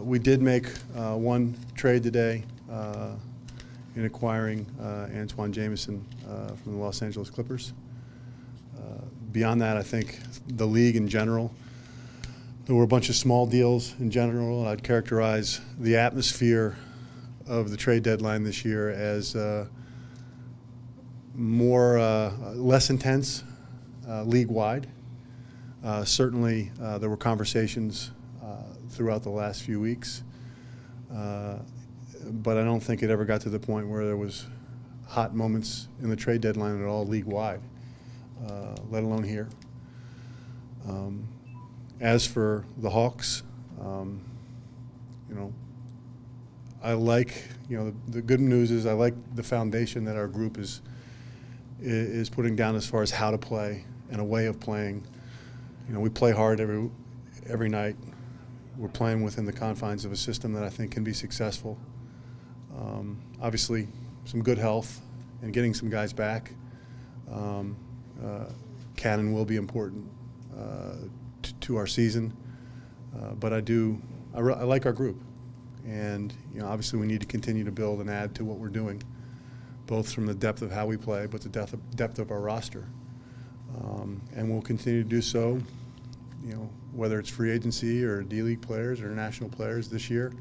We did make one trade today in acquiring Antoine Jameson from the Los Angeles Clippers. Beyond that, I think the league in general, there were a bunch of small deals in general. I'd characterize the atmosphere of the trade deadline this year as less intense league-wide. Certainly, there were conversations throughout the last few weeks, but I don't think it ever got to the point where there was hot moments in the trade deadline at all league-wide, let alone here. As for the Hawks, I like, the good news is I like the foundation that our group is putting down as far as how to play and a way of playing. We play hard every night. We're playing within the confines of a system that I think can be successful. Obviously, some good health and getting some guys back can and will be important to our season. But I like our group, and obviously we need to continue to build and add to what we're doing, both from the depth of how we play, but the depth of our roster. And we'll continue to do so, whether it's free agency or D-League players or national players this year,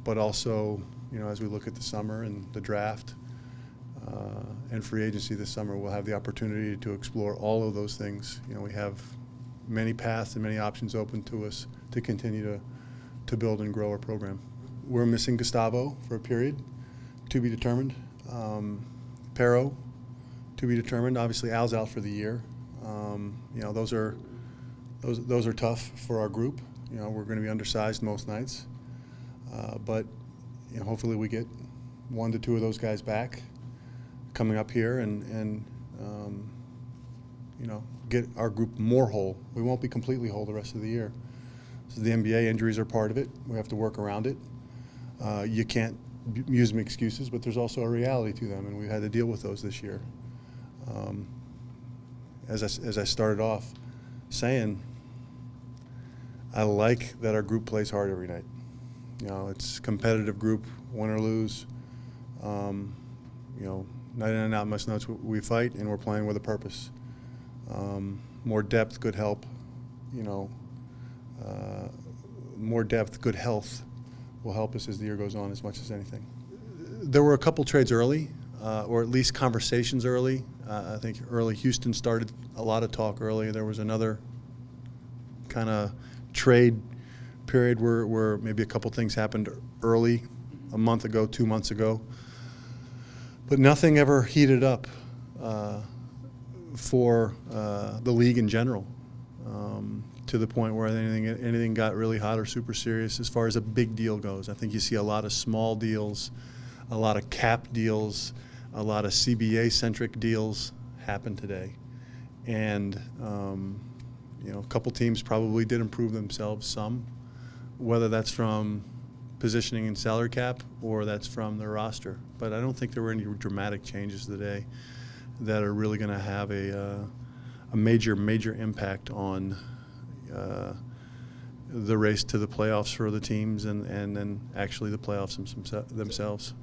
but also, as we look at the summer and the draft and free agency this summer, we'll have the opportunity to explore all of those things. We have many paths and many options open to us to continue to build and grow our program. We're missing Gustavo for a period, to be determined. Pero, to be determined. Obviously, Al's out for the year. Those are tough for our group. We're going to be undersized most nights, but hopefully we get 1 to 2 of those guys back coming up here and get our group more whole. We won't be completely whole the rest of the year. So the NBA injuries are part of it. We have to work around it. You can't use them excuses, but there's also a reality to them, and we've had to deal with those this year. As I started off saying, I like that our group plays hard every night. It's a competitive group, win or lose. Night in and out most nights we fight, and we're playing with a purpose. More depth, good help. More depth, good health will help us as the year goes on as much as anything. There were a couple trades early, or at least conversations early. I think early Houston started a lot of talk early. There was another kind of trade period where maybe a couple things happened early, a month ago, 2 months ago. But nothing ever heated up for the league in general, to the point where anything got really hot or super serious as far as a big deal goes. I think you see a lot of small deals, a lot of cap deals, a lot of CBA-centric deals happen today. And, a couple teams probably did improve themselves some, whether that's from positioning and salary cap or that's from their roster. But I don't think there were any dramatic changes today that are really going to have a major impact on the race to the playoffs for the teams and then actually the playoffs themselves.